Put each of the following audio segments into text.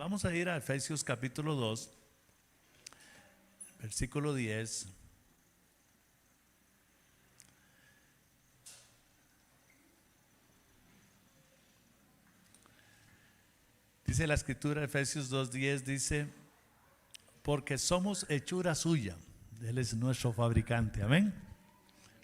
Vamos a ir a Efesios capítulo 2, versículo 10. Dice la escritura, Efesios 2:10, dice, porque somos hechura suya. Él es nuestro fabricante, amén.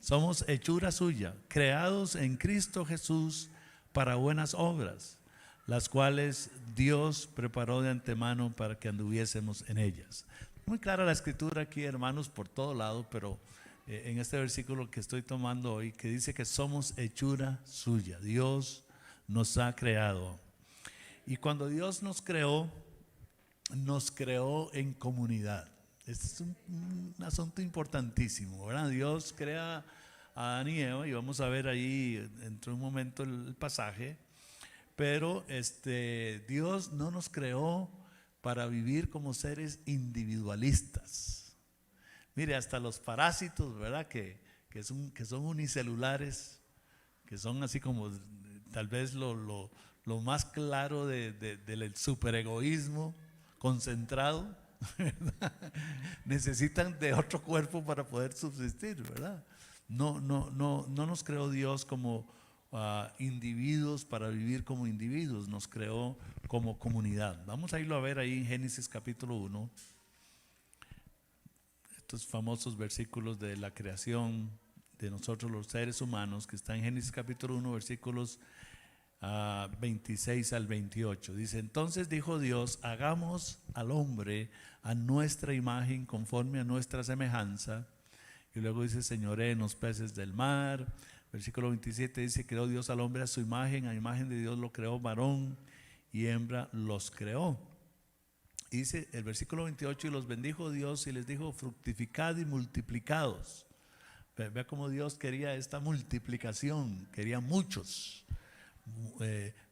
Somos hechura suya, creados en Cristo Jesús para buenas obras, las cuales Dios preparó de antemano para que anduviésemos en ellas. Muy clara la escritura aquí, hermanos, por todo lado, pero en este versículo que estoy tomando hoy, que dice que somos hechura suya. Dios nos ha creado. Y cuando Dios nos creó en comunidad. Este es un asunto importantísimo, ¿verdad? Dios crea a Adán y Eva, y vamos a ver ahí dentro de un momento el pasaje, pero Dios no nos creó para vivir como seres individualistas. Mire, hasta los parásitos, ¿verdad? Que son unicelulares, que son así como tal vez lo más claro del superegoísmo concentrado, ¿verdad? Necesitan de otro cuerpo para poder subsistir, ¿verdad? No nos creó Dios como individuos para vivir como individuos, nos creó como comunidad. Vamos a irlo a ver ahí en Génesis capítulo 1, estos famosos versículos de la creación de nosotros los seres humanos, que está en Génesis capítulo 1, versículos 26 al 28. Dice, entonces dijo Dios, hagamos al hombre a nuestra imagen, conforme a nuestra semejanza. Y luego dice, señoree en los peces del mar. Versículo 27 dice, creó Dios al hombre a su imagen, a imagen de Dios lo creó, varón y hembra los creó. Y dice el versículo 28, y los bendijo Dios y les dijo, fructificad y multiplicados. Vea cómo Dios quería esta multiplicación, quería muchos.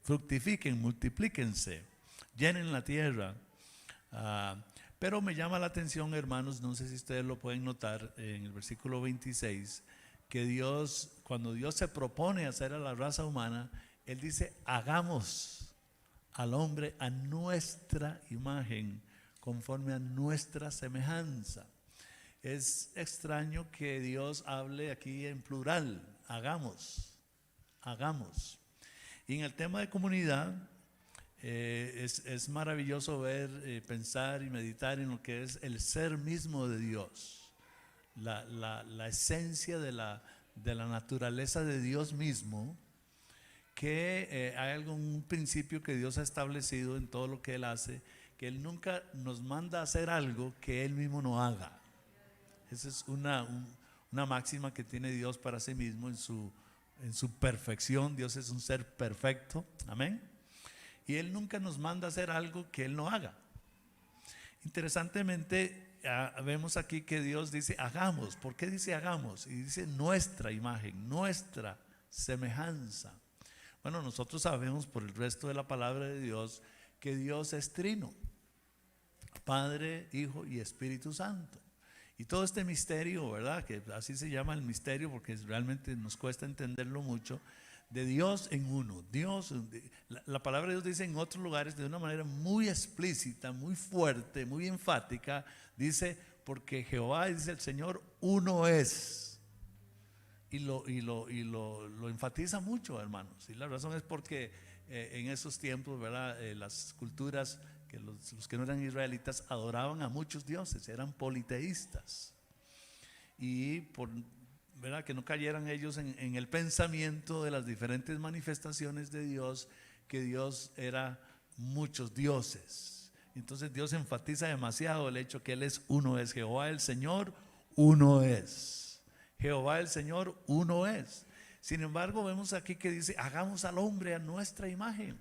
Fructifiquen, multiplíquense, llenen la tierra. Pero me llama la atención, hermanos, no sé si ustedes lo pueden notar en el versículo 26, que Dios, cuando Dios se propone hacer a la raza humana, Él dice, hagamos al hombre a nuestra imagen, conforme a nuestra semejanza. Es extraño que Dios hable aquí en plural, hagamos. Y en el tema de comunidad, es maravilloso ver, pensar y meditar en lo que es el ser mismo de Dios, la esencia de la naturaleza de Dios mismo, que hay algún principio que Dios ha establecido en todo lo que Él hace, que Él nunca nos manda a hacer algo que Él mismo no haga. Esa es una máxima que tiene Dios para sí mismo en su perfección. Dios es un ser perfecto, amén. Y Él nunca nos manda a hacer algo que Él no haga. Interesantemente, vemos aquí que Dios dice hagamos. ¿Por qué dice hagamos? Y dice nuestra imagen, nuestra semejanza. Bueno, nosotros sabemos por el resto de la palabra de Dios que Dios es trino, Padre, Hijo y Espíritu Santo. Y todo este misterio, ¿verdad? Que así se llama el misterio porque realmente nos cuesta entenderlo mucho, de Dios en uno. Dios, la palabra de Dios dice en otros lugares de una manera muy explícita, muy fuerte, muy enfática, dice, porque Jehová, dice el Señor, uno es. Y lo enfatiza mucho, hermanos. Y la razón es porque en esos tiempos, ¿verdad? Las culturas, que los que no eran israelitas adoraban a muchos dioses, eran politeístas. Y por, ¿verdad?, que no cayeran ellos en el pensamiento de las diferentes manifestaciones de Dios, que Dios era muchos dioses. Entonces Dios enfatiza demasiado el hecho que Él es uno, es Jehová el Señor, uno es. Jehová el Señor, uno es. Sin embargo, vemos aquí que dice, hagamos al hombre a nuestra imagen.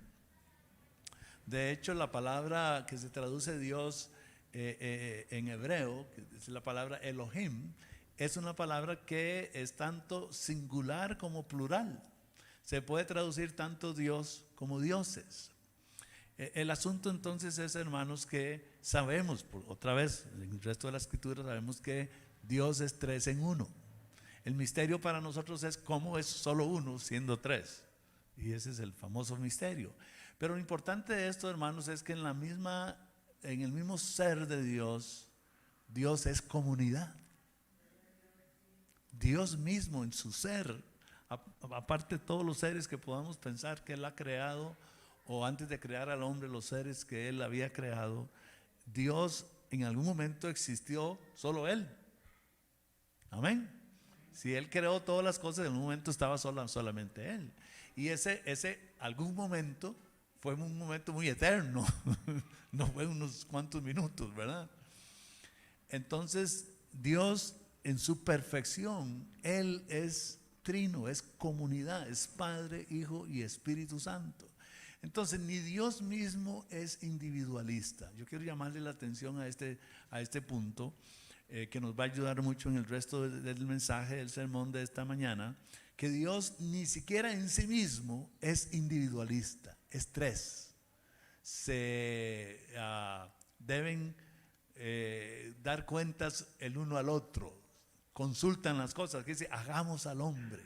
De hecho, la palabra que se traduce Dios en hebreo, que es la palabra Elohim, es una palabra que es tanto singular como plural. Se puede traducir tanto Dios como dioses. El asunto entonces es, hermanos, que sabemos, otra vez, en el resto de la escritura sabemos que Dios es tres en uno. El misterio para nosotros es cómo es solo uno siendo tres. Y ese es el famoso misterio. Pero lo importante de esto, hermanos, es que en el mismo ser de Dios, Dios es comunidad. Dios mismo en su ser, aparte de todos los seres que podamos pensar que Él ha creado, o antes de crear al hombre, los seres que Él había creado, Dios en algún momento existió solo Él. Amén. Si Él creó todas las cosas, en un momento estaba solamente Él. Y ese algún momento fue un momento muy eterno, no fue unos cuantos minutos, ¿verdad? Entonces, Dios en su perfección, Él es trino, es comunidad, es Padre, Hijo y Espíritu Santo. Entonces, ni Dios mismo es individualista. Yo quiero llamarle la atención a este punto, que nos va a ayudar mucho en el resto del mensaje del sermón de esta mañana, que Dios ni siquiera en sí mismo es individualista, es tres. Se deben dar cuentas el uno al otro, consultan las cosas, que dice, hagamos al hombre.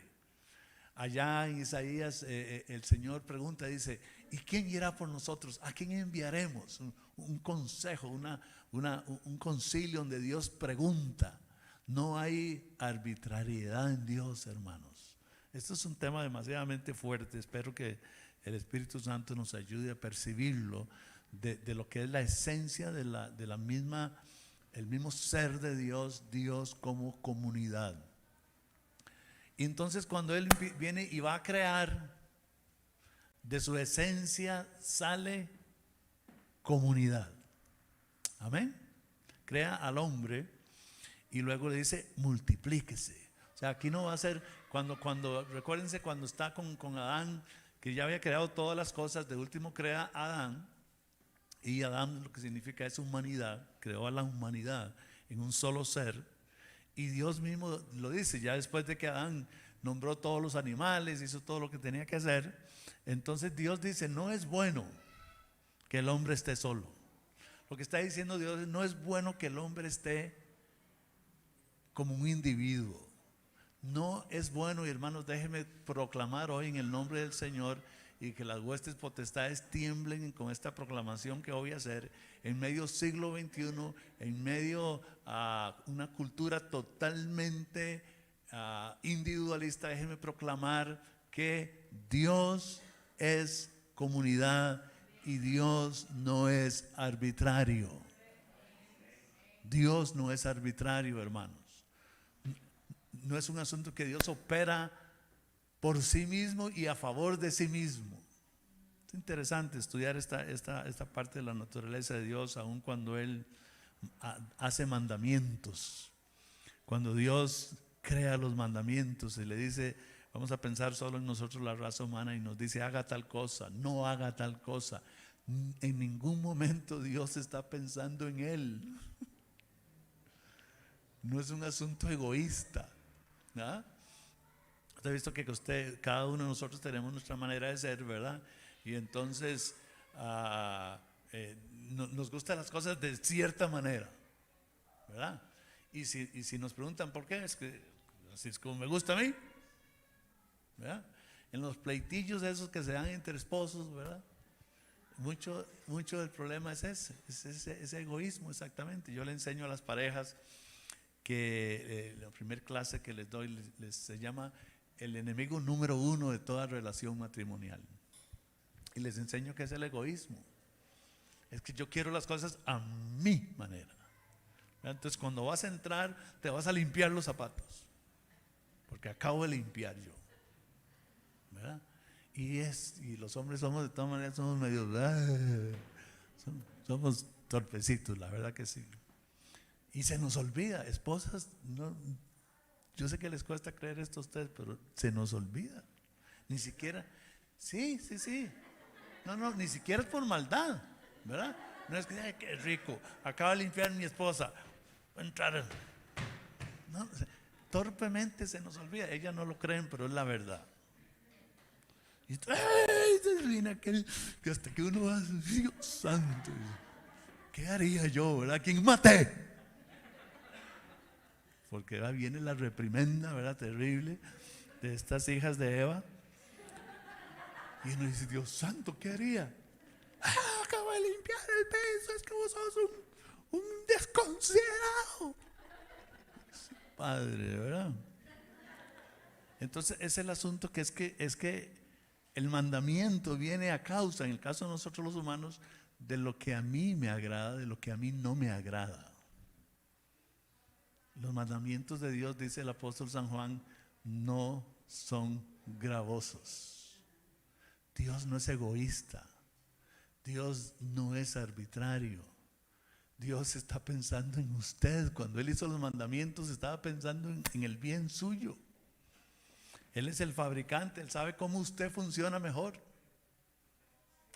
Allá en Isaías el Señor pregunta, dice, ¿y quién irá por nosotros? ¿A quién enviaremos? Un consejo, un concilio donde Dios pregunta. No hay arbitrariedad en Dios, hermanos. Esto es un tema demasiadamente fuerte. Espero que el Espíritu Santo nos ayude a percibirlo de lo que es la esencia de la misma, el mismo ser de Dios, Dios como comunidad. Y entonces cuando Él viene y va a crear, de su esencia sale comunidad. Amén. Crea al hombre y luego le dice multiplíquese. O sea, aquí no va a ser recuérdense cuando está con Adán, que ya había creado todas las cosas, de último crea a Adán, y Adán lo que significa es humanidad, creó a la humanidad en un solo ser. Y Dios mismo lo dice, ya después de que Adán nombró todos los animales, hizo todo lo que tenía que hacer, entonces Dios dice, no es bueno que el hombre esté solo. Lo que está diciendo Dios es, no es bueno que el hombre esté como un individuo. No es bueno, y hermanos, déjenme proclamar hoy en el nombre del Señor, y que las huestes potestades tiemblen con esta proclamación que voy a hacer en medio siglo XXI, en medio a una cultura totalmente individualista. Déjenme proclamar que Dios es comunidad y Dios no es arbitrario. Dios no es arbitrario, hermanos. No es un asunto que Dios opera por sí mismo y a favor de sí mismo. Es interesante estudiar esta parte de la naturaleza de Dios, aun cuando Él hace mandamientos. Cuando Dios crea los mandamientos y le dice, vamos a pensar solo en nosotros, la raza humana, y nos dice, haga tal cosa, no haga tal cosa. En ningún momento Dios está pensando en Él. No es un asunto egoísta, ¿verdad? Usted ha visto que cada uno de nosotros tenemos nuestra manera de ser, ¿verdad? Y entonces nos gustan las cosas de cierta manera, ¿verdad? Y si nos preguntan por qué, es que así es como me gusta a mí, ¿verdad? En los pleitillos esos que se dan entre esposos, ¿verdad? Mucho del problema es ese egoísmo, exactamente. Yo le enseño a las parejas que la primera clase que les doy se llama el enemigo número 1 de toda relación matrimonial. Y les enseño que es el egoísmo. Es que yo quiero las cosas a mi manera. Entonces cuando vas a entrar, te vas a limpiar los zapatos, porque acabo de limpiar yo, ¿verdad? Y los hombres somos, de todas maneras, somos medio, somos torpecitos, la verdad que sí. Y se nos olvida, esposas, no, yo sé que les cuesta creer esto a ustedes, pero se nos olvida. Ni siquiera, sí. No, ni siquiera es por maldad, ¿verdad? No es que, ay, qué rico, acaba de limpiar mi esposa, voy a entrar. No, torpemente se nos olvida. Ellas no lo creen, pero es la verdad. Y que hasta que uno va a decir, Dios santo, ¿qué haría yo, verdad? ¿Quién maté? Porque ahora viene la reprimenda, ¿verdad? Terrible de estas hijas de Eva. Y uno dice, Dios santo, ¿qué haría? para limpiar el piso, es que vos sos un desconsiderado. Padre, ¿verdad? Entonces es el asunto que es que el mandamiento viene a causa, en el caso de nosotros los humanos, de lo que a mí me agrada, de lo que a mí no me agrada. Los mandamientos de Dios, dice el apóstol San Juan, no son gravosos. Dios no es egoísta. Dios no es arbitrario. Dios está pensando en usted. Cuando Él hizo los mandamientos, estaba pensando en el bien suyo. Él es el fabricante, Él sabe cómo usted funciona mejor.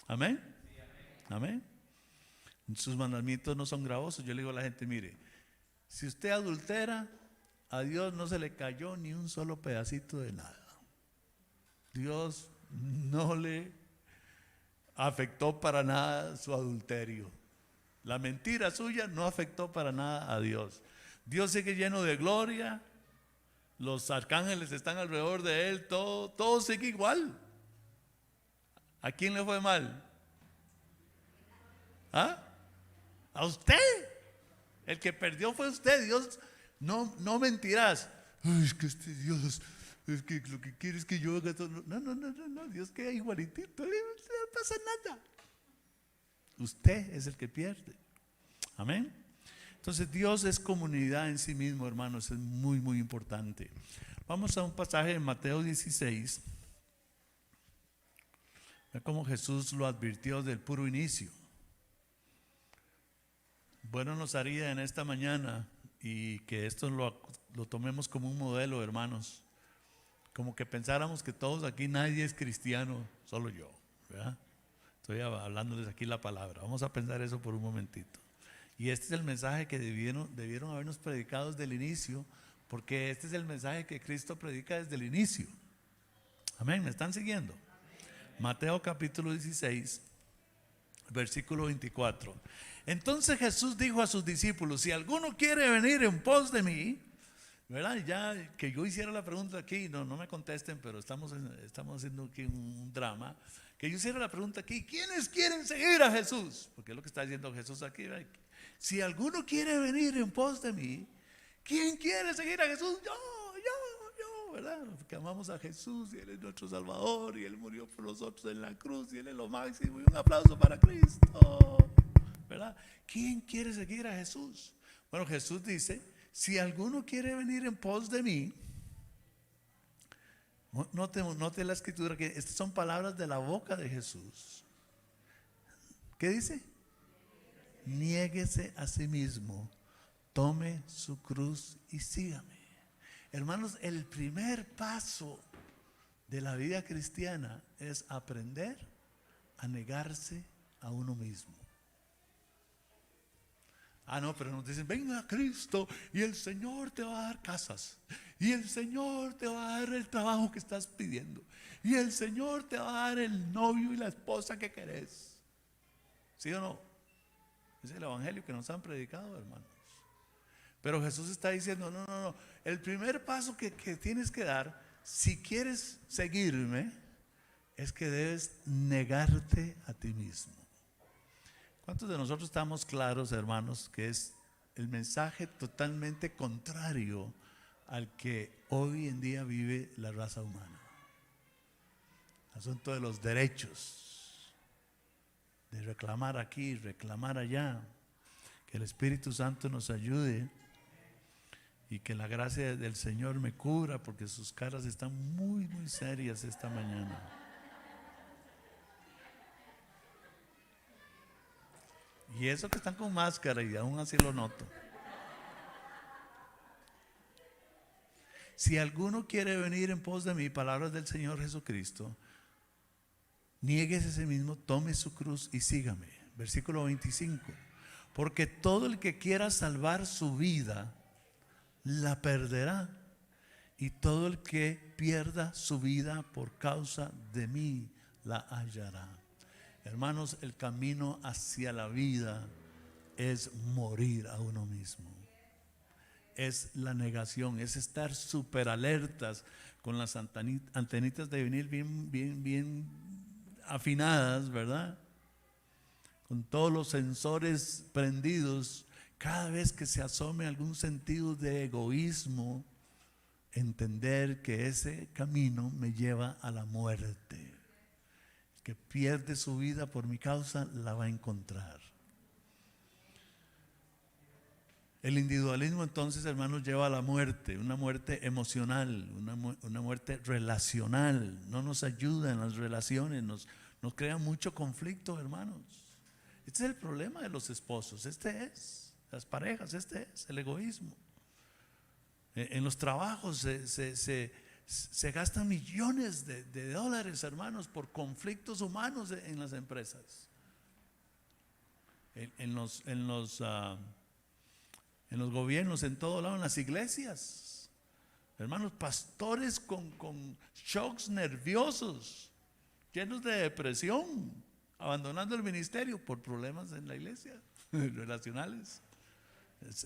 Amén. Amén. Sus mandamientos no son gravosos. Yo le digo a la gente, mire, si usted adultera, a Dios no se le cayó ni un solo pedacito de nada. Dios no le afectó para nada su adulterio. La mentira suya no afectó para nada a Dios. Dios sigue lleno de gloria. Los arcángeles están alrededor de Él. Todo sigue igual. ¿A quién le fue mal? ¿Ah? A usted. El que perdió fue usted. Dios no mentirás. Ay, es que este Dios, es que lo que quiere es que yo haga todo. No, Dios queda igualitito, no pasa nada. Usted es el que pierde. Amén. Entonces Dios es comunidad en sí mismo, hermanos, es muy, muy importante. Vamos a un pasaje en Mateo 16. Vea cómo Jesús lo advirtió del puro inicio. Bueno nos haría en esta mañana y que esto lo tomemos como un modelo, hermanos. Como que pensáramos que todos aquí, nadie es cristiano, solo yo, ¿verdad? Estoy hablándoles aquí la palabra. Vamos a pensar eso por un momentito. Y este es el mensaje que debieron habernos predicado desde el inicio, porque este es el mensaje que Cristo predica desde el inicio. Amén, ¿me están siguiendo? Mateo capítulo 16, versículo 24. Entonces Jesús dijo a sus discípulos: si alguno quiere venir en pos de mí, ¿verdad? Ya que yo hiciera la pregunta aquí, no me contesten, pero estamos haciendo aquí un drama. Que yo hiciera la pregunta aquí: ¿quiénes quieren seguir a Jesús? Porque es lo que está diciendo Jesús aquí, ¿verdad? Si alguno quiere venir en pos de mí, ¿quién quiere seguir a Jesús? Yo, ¿verdad? Porque amamos a Jesús y Él es nuestro Salvador y Él murió por nosotros en la cruz y Él es lo máximo. Y un aplauso para Cristo, ¿verdad? ¿Quién quiere seguir a Jesús? Bueno, Jesús dice: si alguno quiere venir en pos de mí. Note la escritura, que estas son palabras de la boca de Jesús. ¿Qué dice? Niéguese a sí mismo, tome su cruz y sígame. Hermanos, el primer paso de la vida cristiana es aprender a negarse a uno mismo. No, pero nos dicen: venga a Cristo y el Señor te va a dar casas, y el Señor te va a dar el trabajo que estás pidiendo, y el Señor te va a dar el novio y la esposa que querés. ¿Sí o no? Es el evangelio que nos han predicado, hermanos. Pero Jesús está diciendo: no. El primer paso que tienes que dar, si quieres seguirme, es que debes negarte a ti mismo. ¿Cuántos de nosotros estamos claros, hermanos, que es el mensaje totalmente contrario al que hoy en día vive la raza humana? El asunto de los derechos, de reclamar aquí, reclamar allá. Que el Espíritu Santo nos ayude y que la gracia del Señor me cubra, porque sus caras están muy, muy serias esta mañana. Y eso que están con máscara, y aún así lo noto. Si alguno quiere venir en pos de mí, palabras del Señor Jesucristo, niéguese a sí mismo, tome su cruz y sígame. Versículo 25. Porque todo el que quiera salvar su vida, la perderá. Y todo el que pierda su vida por causa de mí, la hallará. Hermanos, el camino hacia la vida es morir a uno mismo. Es la negación, es estar súper alertas, con las antenitas de venir bien afinadas, ¿verdad? con todos los sensores prendidos, cada vez que se asome algún sentido de egoísmo, entender que ese camino me lleva a la muerte. El que pierde su vida por mi causa la va a encontrar. El individualismo entonces, hermanos, lleva a la muerte, una muerte emocional, una muerte relacional. No nos ayuda en las relaciones, nos crea mucho conflicto, hermanos. Este es el problema de los esposos, las parejas, este es el egoísmo. En los trabajos se gastan millones de dólares, hermanos, por conflictos humanos en las empresas. En los gobiernos, en todo lado, en las iglesias, hermanos, pastores con shocks nerviosos, llenos de depresión, abandonando el ministerio por problemas en la iglesia, relacionales.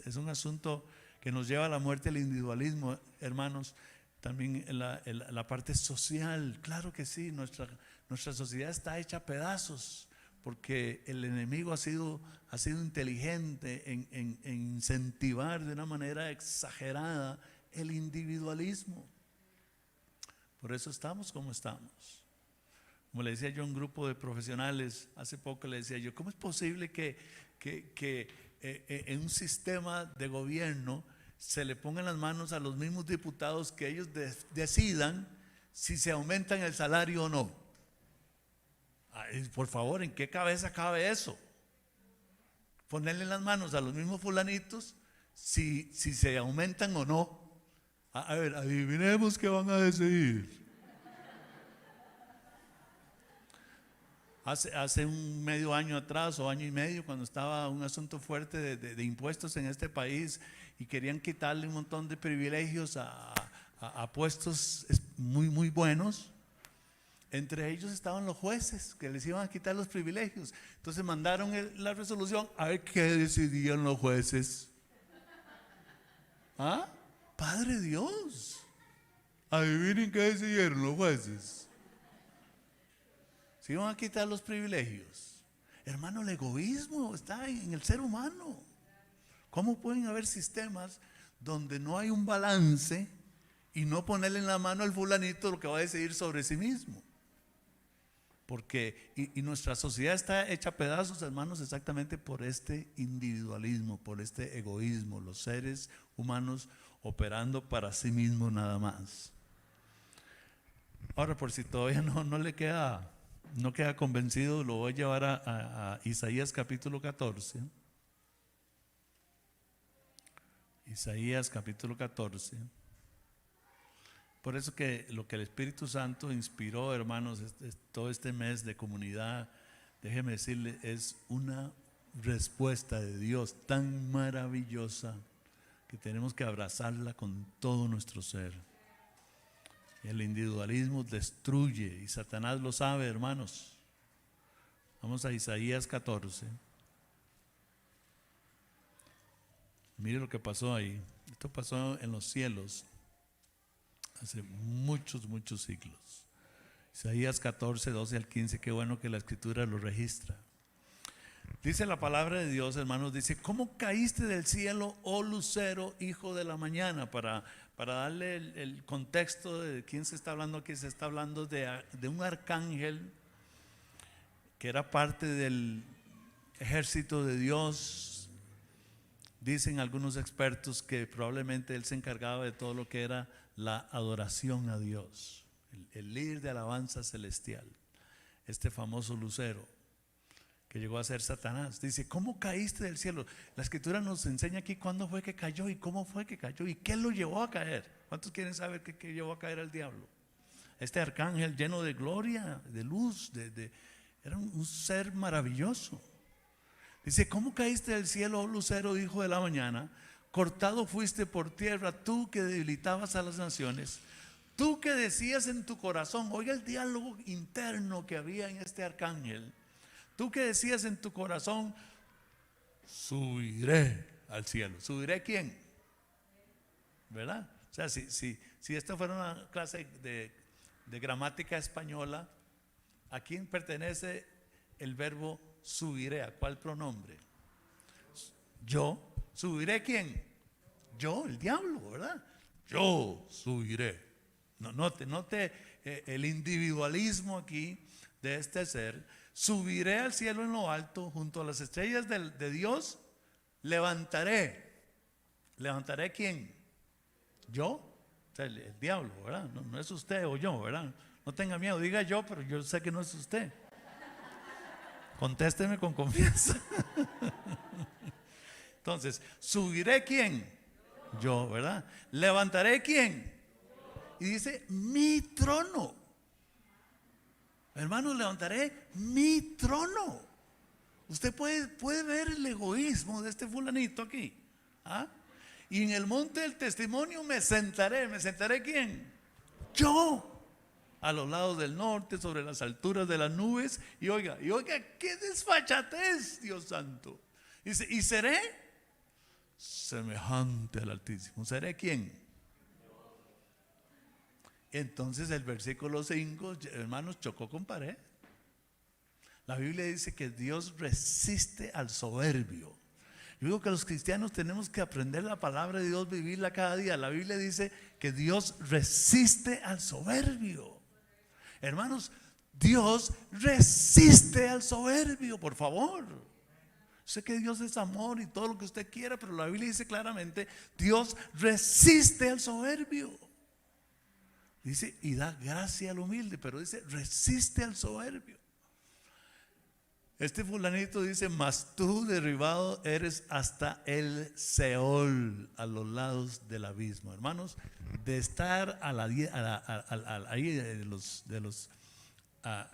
Es un asunto que nos lleva a la muerte, el individualismo, hermanos. También en la parte social, claro que sí, nuestra sociedad está hecha a pedazos, porque el enemigo ha sido inteligente en incentivar de una manera exagerada el individualismo. Por eso estamos como estamos. Como le decía yo a un grupo de profesionales, hace poco le decía yo, ¿cómo es posible que en un sistema de gobierno se le pongan las manos a los mismos diputados que ellos decidan si se aumentan el salario o no? Ay, por favor, ¿en qué cabeza cabe eso? Ponerle las manos a los mismos fulanitos si se aumentan o no. A ver, adivinemos qué van a decidir. Hace un medio año atrás o año y medio, cuando estaba un asunto fuerte de impuestos en este país y querían quitarle un montón de privilegios a puestos muy, muy buenos, entre ellos estaban los jueces que les iban a quitar los privilegios. Entonces mandaron la resolución a ver qué decidían los jueces. ¿Ah? Padre Dios, adivinen qué decidieron los jueces. Se iban a quitar los privilegios. Hermano, el egoísmo está en el ser humano. ¿Cómo pueden haber sistemas donde no hay un balance y no ponerle en la mano al fulanito lo que va a decidir sobre sí mismo? Porque y nuestra sociedad está hecha a pedazos, hermanos, exactamente por este individualismo, por este egoísmo, los seres humanos operando para sí mismos nada más. Ahora, por si todavía no queda convencido, lo voy a llevar a Isaías capítulo 14. Isaías capítulo 14. Por eso que lo que el Espíritu Santo inspiró, hermanos, todo este mes de comunidad, déjeme decirle, es una respuesta de Dios tan maravillosa que tenemos que abrazarla con todo nuestro ser. El individualismo destruye y Satanás lo sabe, hermanos. Vamos a Isaías 14. Mire lo que pasó ahí. Esto pasó en los cielos hace muchos, muchos siglos. Isaías 14, 12 al 15. Qué bueno que la escritura lo registra. Dice la palabra de Dios, hermanos, dice: ¿cómo caíste del cielo, oh lucero, hijo de la mañana? Para darle el contexto de quién se está hablando aquí, se está hablando de un arcángel que era parte del ejército de Dios. Dicen algunos expertos que probablemente él se encargaba de todo lo que era la adoración a Dios, el líder de alabanza celestial, este famoso lucero que llegó a ser Satanás. Dice: ¿cómo caíste del cielo? La escritura nos enseña aquí cuándo fue que cayó y cómo fue que cayó y qué lo llevó a caer. ¿Cuántos quieren saber qué llevó a caer al diablo? Este arcángel lleno de gloria, de luz, era un ser maravilloso. Dice: ¿cómo caíste del cielo, oh lucero, hijo de la mañana? Cortado fuiste por tierra, tú que debilitabas a las naciones, tú que decías en tu corazón. Oiga el diálogo interno que había en este arcángel. Tú que decías en tu corazón: subiré al cielo. ¿Subiré quién? ¿Verdad? O sea, si esta fuera una clase de gramática española, ¿a quién pertenece el verbo subiré. ¿A cuál pronombre? Yo. ¿Subiré quién? Yo, el diablo, ¿verdad? Yo subiré. Note el individualismo aquí de este ser. Subiré al cielo en lo alto, junto a las estrellas de Dios, levantaré. ¿Levantaré quién? Yo. O sea, el diablo, ¿verdad? No es usted o yo, ¿verdad? No tenga miedo, diga yo, pero yo sé que no es usted. Contésteme con confianza. Entonces, ¿subiré quién? Yo, ¿verdad? ¿Levantaré quién? Y dice, mi trono. Hermanos, levantaré mi trono. Usted puede ver el egoísmo de este fulanito aquí. ¿Ah? Y en el monte del testimonio me sentaré. ¿Me sentaré quién? Yo. A los lados del norte, sobre las alturas de las nubes. Y oiga, qué desfachatez, Dios santo. Dice, y seré semejante al Altísimo. ¿Seré quién? Entonces el versículo 5, hermanos, chocó con pared. La Biblia dice que Dios resiste al soberbio. Yo digo que los cristianos tenemos que aprender la palabra de Dios, vivirla cada día. La Biblia dice que Dios resiste al soberbio. Hermanos, Dios resiste al soberbio, por favor. Sé que Dios es amor y todo lo que usted quiera, pero la Biblia dice claramente, Dios resiste al soberbio. Dice, y da gracia al humilde, pero dice, resiste al soberbio. Este fulanito dice, mas tú derribado eres hasta el Seol, a los lados del abismo. Hermanos, de estar ahí de los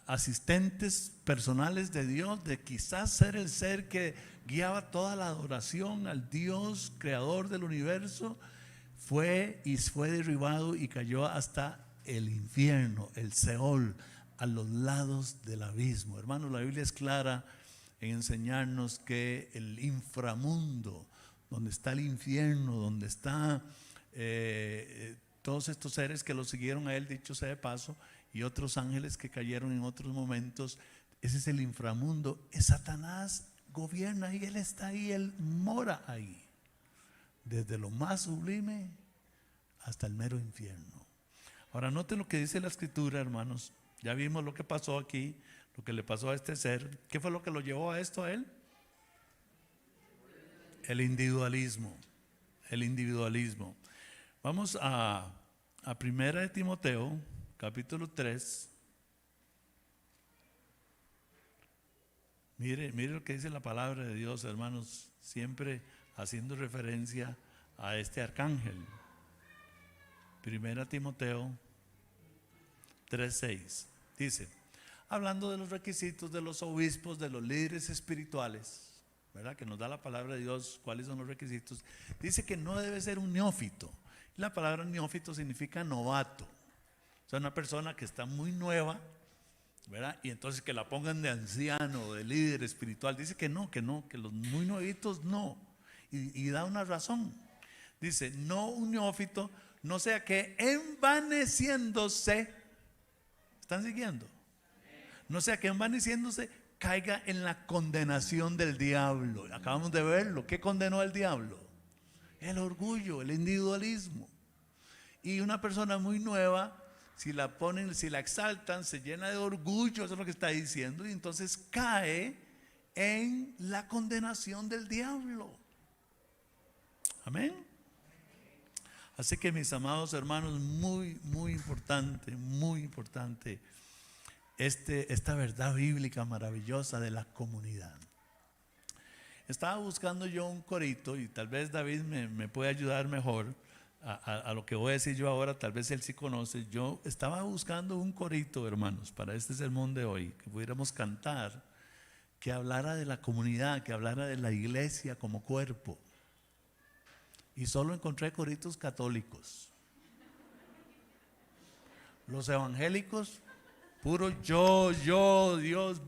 asistentes personales de Dios, de quizás ser el ser que guiaba toda la adoración al Dios creador del universo, fue derribado y cayó hasta el infierno, el Seol, a los lados del abismo. Hermanos, la Biblia es clara en enseñarnos que el inframundo, donde está el infierno, donde está todos estos seres que lo siguieron a él, dicho sea de paso, y otros ángeles que cayeron en otros momentos, ese es el inframundo. Satanás gobierna ahí, él está ahí, él mora ahí, desde lo más sublime hasta el mero infierno. Ahora noten lo que dice la escritura, hermanos. Ya vimos lo que pasó aquí, lo que le pasó a este ser. ¿Qué fue lo que lo llevó a esto a él? El individualismo. El individualismo. Vamos a Primera de Timoteo, capítulo 3. Mire lo que dice la palabra de Dios, hermanos, siempre haciendo referencia a este arcángel. Primera Timoteo 3:6. Dice, hablando de los requisitos de los obispos, de los líderes espirituales, ¿verdad? Que nos da la palabra de Dios, cuáles son los requisitos. Dice que no debe ser un neófito. La palabra neófito significa novato. O sea, una persona que está muy nueva, ¿verdad? Y entonces que la pongan de anciano, de líder espiritual. Dice que no, que los muy nuevitos no. Y da una razón. Dice, no un neófito, no sea que envaneciéndose, ¿están siguiendo? No sea que envaneciéndose caiga en la condenación del diablo. Acabamos de verlo. ¿Qué condenó al diablo? El orgullo, el individualismo. Y una persona muy nueva, si la ponen, si la exaltan, se llena de orgullo, eso es lo que está diciendo, y entonces cae en la condenación del diablo. Amén. Así que mis amados hermanos, muy importante esta verdad bíblica maravillosa de la comunidad. Estaba buscando yo un corito, y tal vez David me puede ayudar mejor a lo que voy a decir yo ahora. Tal vez él sí conoce. Yo estaba buscando un corito, hermanos, para este sermón de hoy, que pudiéramos cantar, que hablara de la comunidad, que hablara de la iglesia como cuerpo. Y solo encontré coritos católicos. Los evangélicos, puro yo, Dios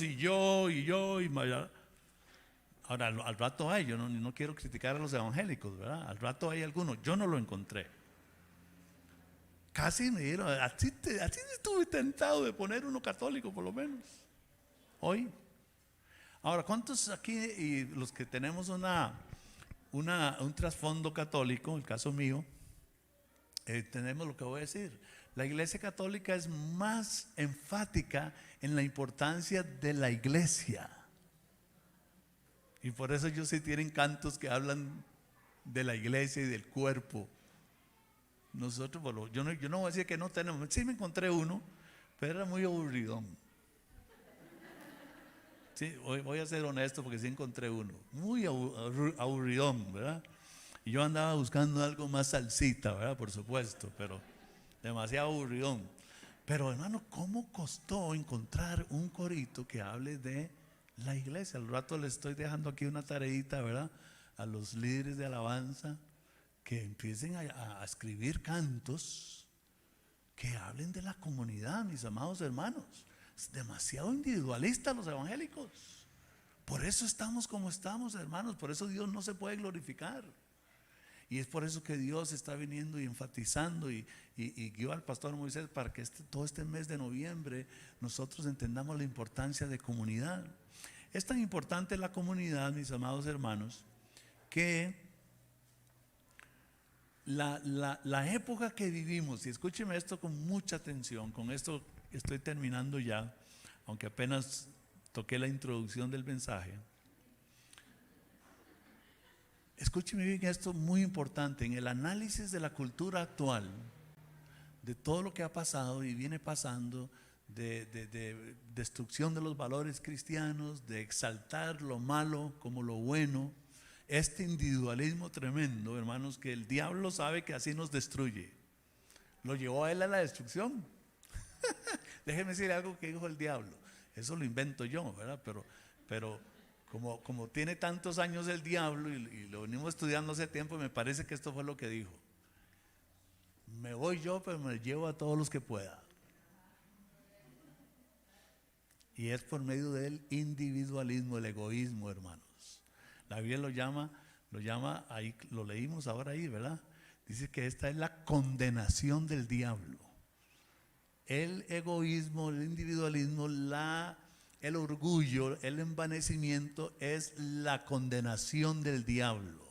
y yo. Ahora, al rato hay, yo no quiero criticar a los evangélicos, ¿verdad? Al rato hay algunos, yo no lo encontré. Casi me dieron, así estuve tentado de poner uno católico por lo menos. Hoy, Ahora, ¿cuántos aquí y los que tenemos un trasfondo católico, el caso mío, tenemos lo que voy a decir? La Iglesia Católica es más enfática en la importancia de la iglesia. Y por eso ellos sí tienen cantos que hablan de la iglesia y del cuerpo. Nosotros, bueno, yo no voy a decir que no tenemos, sí me encontré uno, pero era muy aburridón. Sí, voy a ser honesto porque sí encontré uno, muy aburridón, ¿verdad? Y yo andaba buscando algo más salsita, ¿verdad? Por supuesto, pero demasiado aburridón. Pero hermano, ¿cómo costó encontrar un corito que hable de la iglesia? Al rato les estoy dejando aquí una tareita, ¿verdad? A los líderes de alabanza que empiecen a escribir cantos que hablen de la comunidad, mis amados hermanos. Es demasiado individualista los evangélicos. Por eso estamos como estamos, hermanos. Por eso Dios no se puede glorificar. Y es por eso que Dios está viniendo y enfatizando y guió al pastor Moisés para que todo este mes de noviembre nosotros entendamos la importancia de comunidad. Es tan importante la comunidad, mis amados hermanos, que la época que vivimos, y escúcheme esto con mucha atención, con esto estoy terminando ya, aunque apenas toqué la introducción del mensaje. Escúcheme bien esto, muy importante, en el análisis de la cultura actual, de todo lo que ha pasado y viene pasando, de destrucción de los valores cristianos, de exaltar lo malo como lo bueno, este individualismo tremendo, hermanos, que el diablo sabe que así nos destruye, lo llevó a él a la destrucción. Déjeme decir algo que dijo el diablo, eso lo invento yo, ¿verdad? Pero como tiene tantos años el diablo y lo venimos estudiando hace tiempo, me parece que esto fue lo que dijo: me voy yo, pero me llevo a todos los que pueda. Y es por medio del individualismo, el egoísmo, hermanos. La Biblia lo llama, ahí lo leímos ahora ahí, ¿verdad? Dice que esta es la condenación del diablo. El egoísmo, el individualismo, el orgullo, el envanecimiento es la condenación del diablo.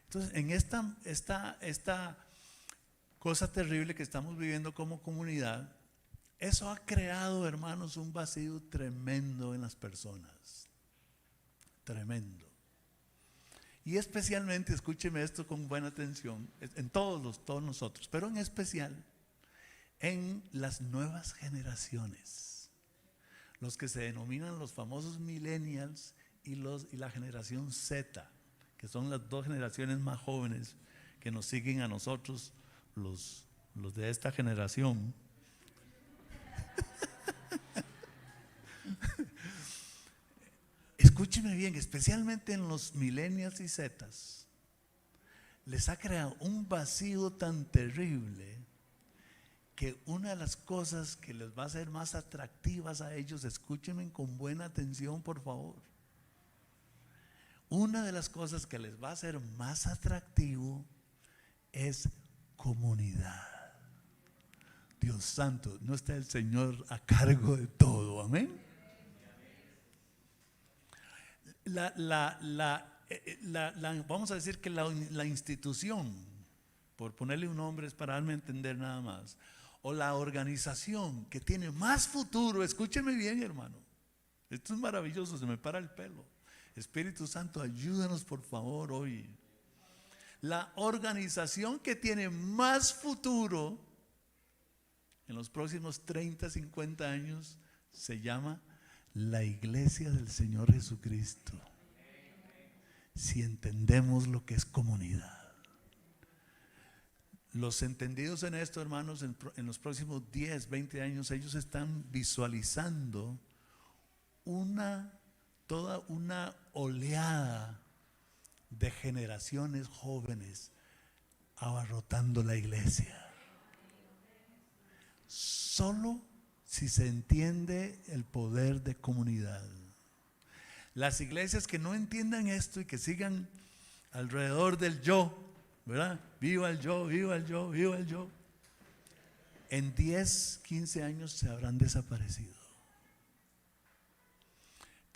Entonces, en esta cosa terrible que estamos viviendo como comunidad, eso ha creado, hermanos, un vacío tremendo en las personas. Tremendo. Y especialmente, escúcheme esto con buena atención, en todos nosotros, pero en especial en las nuevas generaciones, los que se denominan los famosos millennials y la generación Z, que son las dos generaciones más jóvenes que nos siguen a nosotros, los de esta generación. Escúcheme bien, especialmente en los millennials y zetas, les ha creado un vacío tan terrible que una de las cosas que les va a ser más atractivas a ellos, escúchenme con buena atención, por favor. Una de las cosas que les va a ser más atractivo es comunidad. Dios santo, ¿no está el Señor a cargo de todo? Amén. Vamos a decir que la institución, por ponerle un nombre es para darme a entender nada más, o la organización que tiene más futuro, escúcheme bien, hermano, esto es maravilloso, se me para el pelo. Espíritu Santo, ayúdanos por favor hoy. La organización que tiene más futuro en los próximos 30, 50 años se llama la Iglesia del Señor Jesucristo. Si entendemos lo que es comunidad. Los entendidos en esto, hermanos, en los próximos 10, 20 años, ellos están visualizando toda una oleada de generaciones jóvenes abarrotando la iglesia. Solo si se entiende el poder de comunidad. Las iglesias que no entiendan esto y que sigan alrededor del yo, ¿verdad? Viva el yo, viva el yo, viva el yo. En 10, 15 años se habrán desaparecido.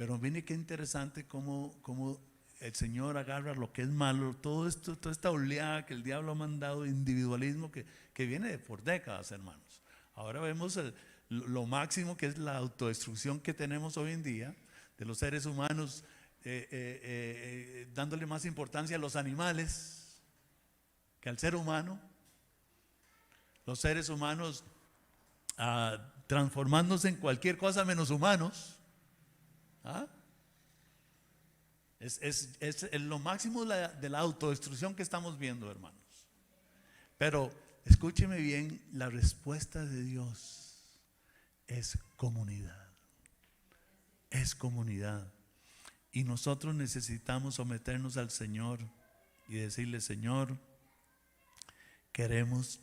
Pero mire qué interesante cómo el Señor agarra lo que es malo, todo esto, toda esta oleada que el diablo ha mandado, individualismo que viene de por décadas, hermanos. Ahora vemos lo máximo que es la autodestrucción que tenemos hoy en día de los seres humanos, dándole más importancia a los animales que al ser humano. Los seres humanos transformándose en cualquier cosa menos humanos. Es lo máximo de la autodestrucción que estamos viendo, hermanos. Pero escúcheme bien, la respuesta de Dios es comunidad. Es comunidad. Y nosotros necesitamos someternos al Señor y decirle: Señor, queremos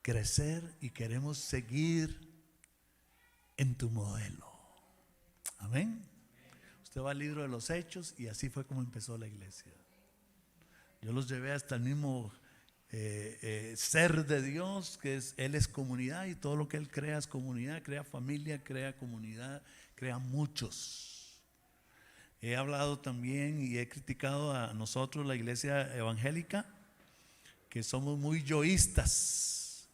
crecer y queremos seguir en tu modelo. Amén. Usted va al libro de los Hechos y así fue como empezó la iglesia. Yo los llevé hasta el mismo ser de Dios, que Él es comunidad, y todo lo que Él crea es comunidad, crea familia, crea comunidad, crea muchos. He hablado también y he criticado a nosotros, la iglesia evangélica, que somos muy yoístas,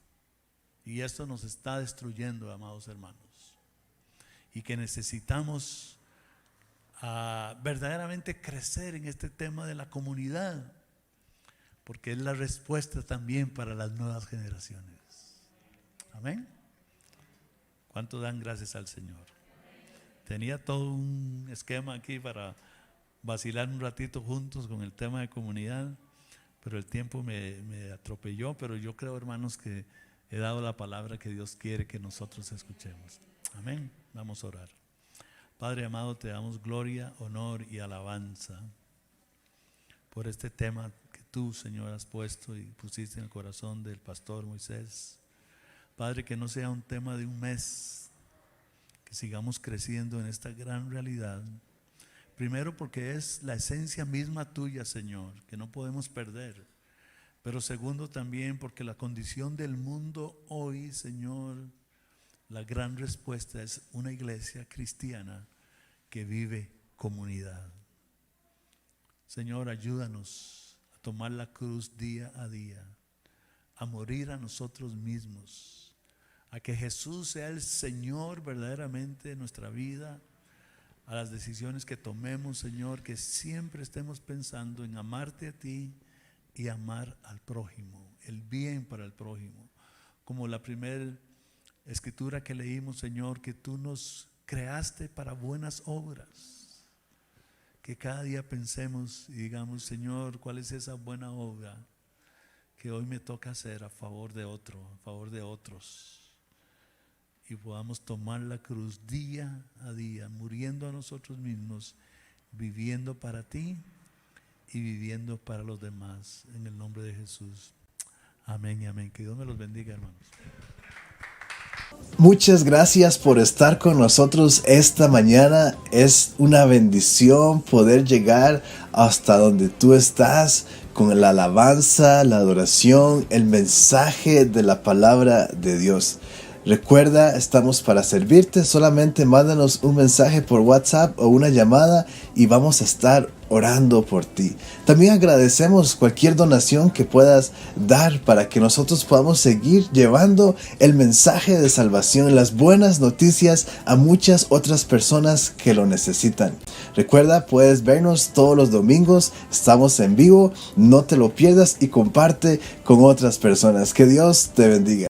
y esto nos está destruyendo, amados hermanos, y que necesitamos verdaderamente crecer en este tema de la comunidad, porque es la respuesta también para las nuevas generaciones. Amén. ¿Cuánto dan gracias al Señor? Tenía todo un esquema aquí para vacilar un ratito juntos con el tema de comunidad, pero el tiempo me atropelló. Pero yo creo, hermanos, que he dado la palabra que Dios quiere que nosotros escuchemos. Amén. Vamos a orar. Padre amado, te damos gloria, honor y alabanza por este tema que tú, Señor, has puesto y pusiste en el corazón del pastor Moisés. Padre, que no sea un tema de un mes, que sigamos creciendo en esta gran realidad. Primero, porque es la esencia misma tuya, Señor, que no podemos perder. Pero segundo, también porque la condición del mundo hoy, Señor, la gran respuesta es una iglesia cristiana que vive comunidad. Señor, ayúdanos a tomar la cruz día a día, a morir a nosotros mismos, a que Jesús sea el Señor verdaderamente de nuestra vida, a las decisiones que tomemos, Señor, que siempre estemos pensando en amarte a ti y amar al prójimo, el bien para el prójimo. Como la primera escritura que leímos, Señor, que tú nos creaste para buenas obras. Que cada día pensemos y digamos: Señor, ¿cuál es esa buena obra que hoy me toca hacer a favor de otro, a favor de otros? Y podamos tomar la cruz día a día, muriendo a nosotros mismos, viviendo para ti y viviendo para los demás. En el nombre de Jesús. Amén y amén. Que Dios me los bendiga, hermanos. Muchas gracias por estar con nosotros esta mañana. Es una bendición poder llegar hasta donde tú estás con la alabanza, la adoración, el mensaje de la palabra de Dios. Recuerda, estamos para servirte. Solamente mándanos un mensaje por WhatsApp o una llamada y vamos a estar orando por ti. También agradecemos cualquier donación que puedas dar para que nosotros podamos seguir llevando el mensaje de salvación, las buenas noticias a muchas otras personas que lo necesitan. Recuerda, puedes vernos todos los domingos, estamos en vivo, no te lo pierdas y comparte con otras personas. Que Dios te bendiga.